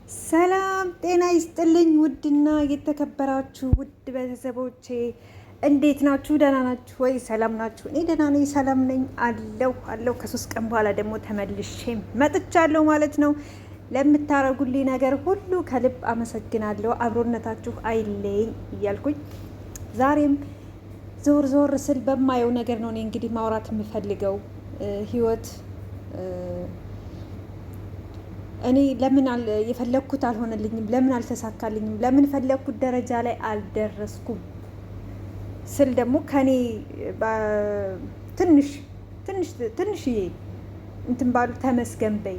ሰላም ጤና ይስጥልኝ። ውድና የተከበራችሁ ውድ ቤተሰቦቼ እንዴት ናችሁ? ደህና ናችሁ ወይ? ሰላም ናችሁ? እኔ ደህና ነኝ፣ ሰላም ነኝ አለው። ከ3 ቀን በኋላ ደግሞ ተመልሼ መጥቻለሁ ማለት ነው። ለምታረጉልኝ ነገር ሁሉ ከልብ አመሰግናለሁ። አብሮነታችሁ አይለኝ እያልኩኝ ዛሬም ዞር ስል በማየው ነገር ነው እኔ እንግዲህ ማውራት የምፈልገው ህይወት እኔ ለምን የፈለኩት አልሆነልኝም? ለምን አልተሳካልኝም? ለምን ፈለኩት ደረጃ ላይ አልደረስኩም ስል ደግሞ ከኔ ትንሽዬ እንትን ባሉ ተመስገን በይ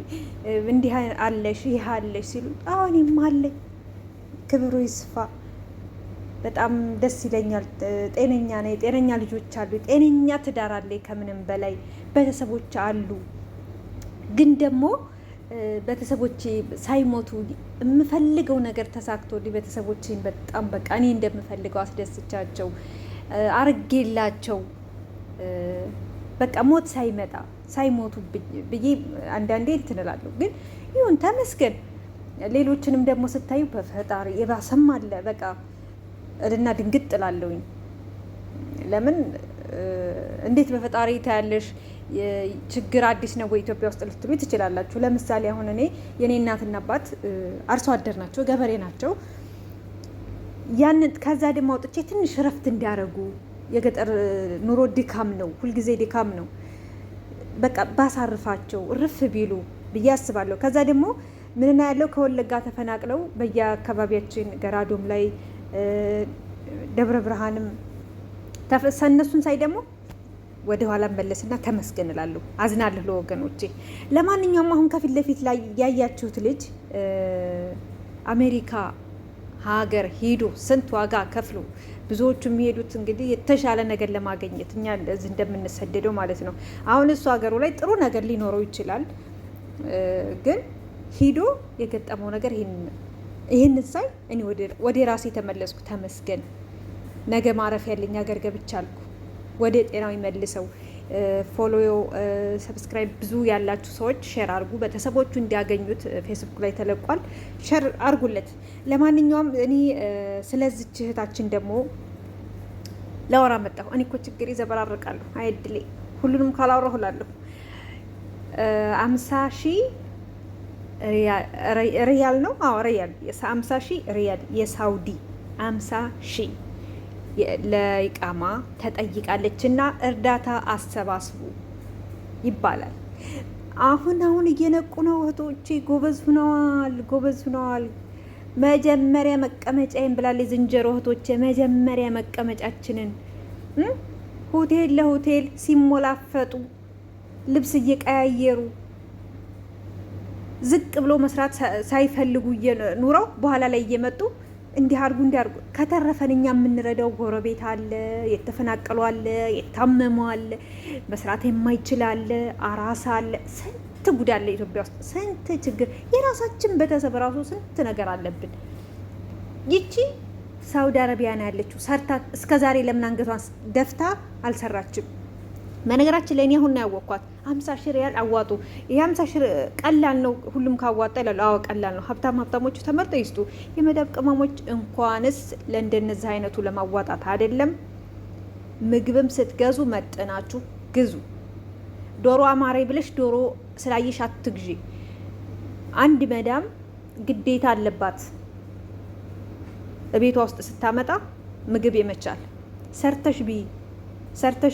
እንዲህ አለሽ ይህ አለሽ ሲሉ እኔም አለኝ። ክብሩ ይስፋ። በጣም ደስ ይለኛል። ጤነኛ ነኝ። ጤነኛ ልጆች አሉ። ጤነኛ ትዳር አለኝ። ከምንም በላይ ቤተሰቦች አሉ። ግን ደግሞ ቤተሰቦቼ ሳይሞቱ የምፈልገው ነገር ተሳክቶልኝ ቤተሰቦቼን በጣም በቃ እኔ እንደምፈልገው አስደስቻቸው አርጌላቸው በቃ ሞት ሳይመጣ ሳይሞቱ ብዬ አንዳንዴ እንትን እላለሁ። ግን ይሁን ተመስገን። ሌሎችንም ደግሞ ስታዩ በፈጣሪ የባሰም አለ በቃ እልና ድንግጥ እላለሁኝ። ለምን እንዴት በፈጣሪ ታያለሽ? ችግር አዲስ ነው ወይ ኢትዮጵያ ውስጥ ልትሉ ትችላላችሁ። ለምሳሌ አሁን የኔ እናትና አባት አርሶ አደር ናቸው፣ ገበሬ ናቸው። ያንን ከዛ ደግሞ አውጥቼ ትንሽ እረፍት እንዲያደርጉ የገጠር ኑሮ ድካም ነው፣ ሁልጊዜ ድካም ነው። በቃ ባሳርፋቸው እርፍ ቢሉ ብዬ አስባለሁ። ከዛ ደግሞ ምንና ያለው ከወለጋ ተፈናቅለው በየአካባቢያችን ገራዶም ላይ ደብረ ብርሃንም እነሱን ሳይ ደግሞ ወደ ኋላ መለስና ተመስገን እላለሁ። አዝናለሁ ለወገኖቼ። ለማንኛውም አሁን ከፊት ለፊት ላይ ያያችሁት ልጅ አሜሪካ ሀገር ሄዶ ስንት ዋጋ ከፍሎ ብዙዎቹ የሚሄዱት እንግዲህ የተሻለ ነገር ለማግኘት እኛ እዚህ እንደምንሰደደው ማለት ነው። አሁን እሱ ሀገሩ ላይ ጥሩ ነገር ሊኖረው ይችላል። ግን ሂዶ የገጠመው ነገር ይህን ሳይ እኔ ወደ ራሴ ተመለስኩ። ተመስገን። ነገ ማረፍ ያለኝ ሀገር ገብቻለሁ። ወደ ጤናው ይመልሰው። ፎሎ ሰብስክራይብ ብዙ ያላችሁ ሰዎች ሼር አርጉ፣ ቤተሰቦቹ እንዲያገኙት። ፌስቡክ ላይ ተለቋል፣ ሼር አርጉለት። ለማንኛውም እኔ ስለዚች እህታችን ደግሞ ላወራ መጣሁ። እኔ እኮ ችግር ይዘበራርቃለሁ። አይድሌ ሁሉንም ካላወራሁ እላለሁ። 50,000 ሪያል ነው። ሪያል 50,000 ሪያል የሳውዲ 50,000 ለኢቃማ ተጠይቃለች እና እርዳታ አሰባስቡ ይባላል። አሁን እየነቁ ነው እህቶቼ። ጎበዝ ሁነዋል። መጀመሪያ መቀመጫዬን ብላለች ዝንጀሮ እህቶቼ። መጀመሪያ መቀመጫችንን ሆቴል ለሆቴል ሲሞላፈጡ ልብስ እየቀያየሩ ዝቅ ብሎ መስራት ሳይፈልጉ ኑረው በኋላ ላይ እየመጡ እንዲያርጉ ከተረፈን እኛ የምንረዳው ጎረቤት አለ፣ የተፈናቀሉ አለ፣ የታመሙ አለ፣ መስራት የማይችል አለ፣ አራሳ አለ። ስንት ጉድ አለ ኢትዮጵያ ውስጥ፣ ስንት ችግር። የራሳችን ቤተሰብ ራሱ ስንት ነገር አለብን። ይቺ ሳውዲ አረቢያ ነው ያለችው። ሰርታ እስከዛሬ ለምን አንገቷን ደፍታ አልሰራችም? በነገራችን ላይ እኔ አሁን ነው ያወቅኳት። 50,000 ሪያል አዋጡ። ይሄ 50,000 ቀላል ነው፣ ሁሉም ካዋጣ ይላሉ። አዎ ቀላል ነው። ሀብታሞቹ ተመርጠው ይስጡ። የመዳብ ቅመሞች እንኳንስ ለእንደነዚህ አይነቱ ለማዋጣት አይደለም፣ ምግብም ስትገዙ መጠናችሁ ግዙ። ዶሮ አማሬ ብለሽ ዶሮ ስላየሽ አትግዢ። አንድ መዳም ግዴታ አለባት ቤቷ ውስጥ ስታመጣ ምግብ የመቻል ሰርተሽ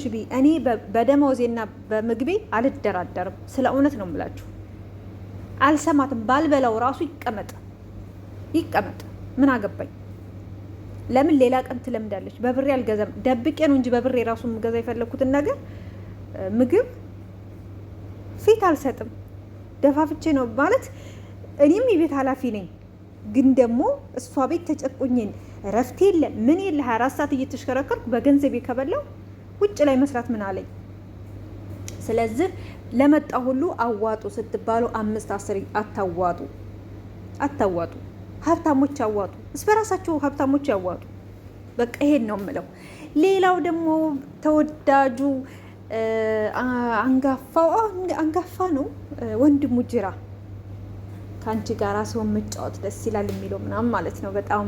ቢ። እኔ በደመወዜና በምግቤ አልደራደርም። ስለ እውነት ነው የምላችሁ። አልሰማትም። ባልበላው ራሱ ይቀመጥ ምን አገባኝ? ለምን ሌላ ቀን ትለምዳለች። በብሬ አልገዛም። ደብቄ ነው እንጂ በብሬ ራሱ የምገዛ የፈለኩትን ነገር ምግብ ፊት አልሰጥም። ደፋፍቼ ነው ማለት። እኔም የቤት ኃላፊ ነኝ። ግን ደግሞ እሷ ቤት ተጨቁኝን እረፍት የለ ምን የለ 24 ሰዓት እየተሽከረከርኩ በገንዘቤ ከበላው ውጭ ላይ መስራት ምን አለኝ? ስለዚህ ለመጣ ሁሉ አዋጡ ስትባሉ 5-10 አታዋጡ። ሀብታሞች አዋጡ። በራሳቸው ሀብታሞች ያዋጡ። በቃ ይሄን ነው የምለው። ሌላው ደግሞ ተወዳጁ አንጋፋ ነው ወንድሙ ጅራ ከአንቺ ጋር ሰውን መጫወት ደስ ይላል የሚለው ምናምን ማለት ነው። በጣም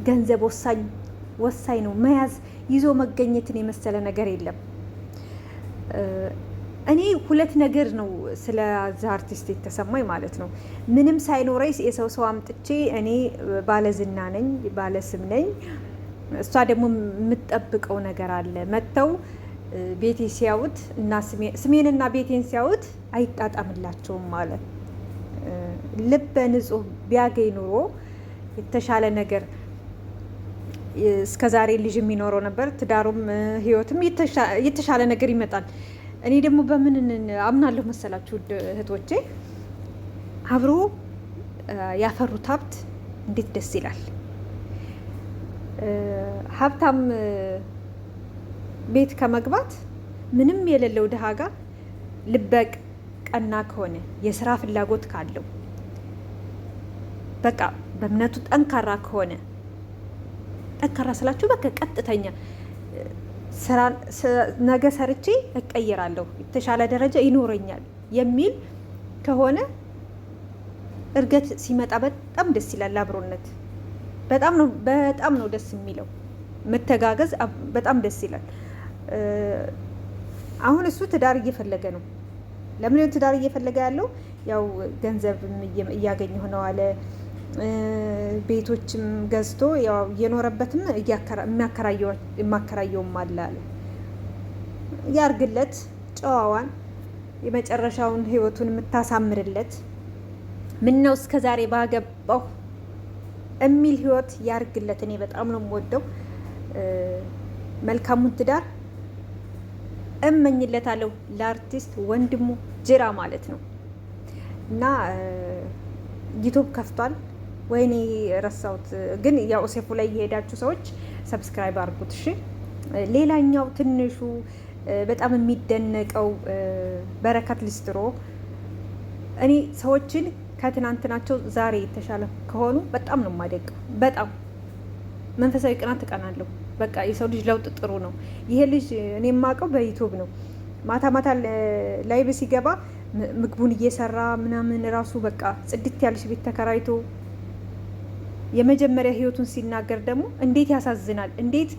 ገንዘብ ወሳኝ ነው። መያዝ ይዞ መገኘትን የመሰለ ነገር የለም። እኔ ሁለት ነገር ነው ስለ አርቲስት የተሰማኝ ማለት ነው። ምንም ሳይኖረኝ ሰው አምጥቼ እኔ ባለዝና ነኝ ባለስም ነኝ፣ እሷ ደግሞ የምትጠብቀው ነገር አለ። መጥተው ቤቴ ሲያዩት እና ስሜንና ቤቴን ሲያዩት አይጣጣምላቸውም ማለት ልበ ንጹህ ቢያገኝ ኑሮ የተሻለ ነገር እስከዛሬ ልጅ የሚኖረው ነበር። ትዳሩም ህይወትም የተሻለ ነገር ይመጣል። እኔ ደግሞ በምን አምናለሁ መሰላችሁ እህቶቼ፣ አብሮ ያፈሩት ሀብት እንዴት ደስ ይላል። ሀብታም ቤት ከመግባት ምንም የሌለው ድሃ ጋር ልበቅ ቀና ከሆነ የስራ ፍላጎት ካለው በቃ በእምነቱ ጠንካራ ከሆነ፣ ጠንካራ ስላችሁ በቃ ቀጥተኛ ነገ ሰርቼ እቀየራለሁ የተሻለ ደረጃ ይኖረኛል የሚል ከሆነ እርገት ሲመጣ በጣም ደስ ይላል። አብሮነት በጣም ነው ደስ የሚለው። መተጋገዝ በጣም ደስ ይላል። አሁን እሱ ትዳር እየፈለገ ነው። ለምን ትዳር እየፈለገ ያለው? ያው ገንዘብ እያገኘ ነው አለ። ቤቶችም ገዝቶ ያው እየኖረበትም የማከራየውም አለ። ያርግለት፣ ጨዋዋን የመጨረሻውን ህይወቱን የምታሳምርለት። ምን ነው እስከዛሬ ባገባው የሚል ህይወት ያርግለት። እኔ በጣም ነው የምወደው። መልካሙን ትዳር እመኝለታለሁ ለአርቲስት ወንድሙ ጅራ ማለት ነው። እና ዩቱብ ከፍቷል። ወይኔ ረሳሁት፣ ግን ያው ሴፉ ላይ የሄዳችሁ ሰዎች ሰብስክራይብ አድርጉት እሺ። ሌላኛው ትንሹ በጣም የሚደነቀው በረከት ሊስትሮ፣ እኔ ሰዎችን ከትናንትናቸው ዛሬ የተሻለ ከሆኑ በጣም ነው የማደንቀው። በጣም መንፈሳዊ ቅናት እቀናለሁ። በቃ የሰው ልጅ ለውጥ ጥሩ ነው። ይሄ ልጅ እኔ የማውቀው በዩቱብ ነው። ማታ ላይቭ ሲገባ ምግቡን እየሰራ ምናምን ራሱ በቃ ጽድት ያለች ቤት ተከራይቶ የመጀመሪያ ህይወቱን ሲናገር ደግሞ እንዴት ያሳዝናል! እንዴት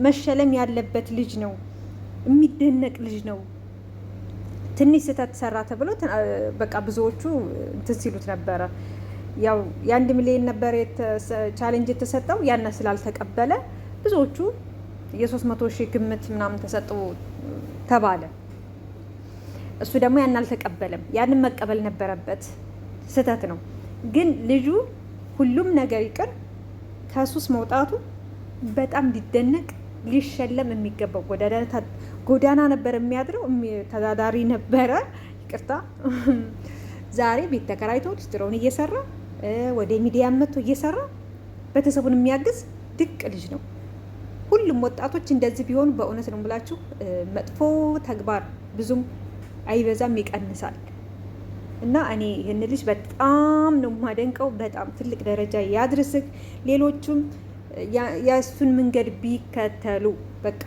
መሸለም ያለበት ልጅ ነው። የሚደነቅ ልጅ ነው። ትንሽ ስህተት ሰራ ተብሎ በቃ ብዙዎቹ እንትን ሲሉት ነበረ። ያው የ1 ሚሊዮን ነበር ቻሌንጅ የተሰጠው፣ ያን ስላልተቀበለ ብዙዎቹ የ300,000 ግምት ምናምን ተሰጡ ተባለ። እሱ ደግሞ ያን አልተቀበለም። ያንን መቀበል ነበረበት። ስህተት ነው። ግን ልጁ ሁሉም ነገር ይቅር ከሱስ መውጣቱ በጣም ሊደነቅ ሊሸለም የሚገባው ጎዳና ነበር የሚያድረው፣ ተዳዳሪ ነበረ። ይቅርታ ዛሬ ቤት ተከራይቶ ሊስትሮውን እየሰራ ወደ ሚዲያ መጥቶ እየሰራ ቤተሰቡን የሚያግዝ ድቅ ልጅ ነው። ሁሉም ወጣቶች እንደዚህ ቢሆኑ በእውነት ነው ብላችሁ መጥፎ ተግባር ብዙም አይበዛም፣ ይቀንሳል። እና እኔ ይህን ልጅ በጣም ነው የማደንቀው። በጣም ትልቅ ደረጃ ያድርስግ። ሌሎቹም የእሱን መንገድ ቢከተሉ በቃ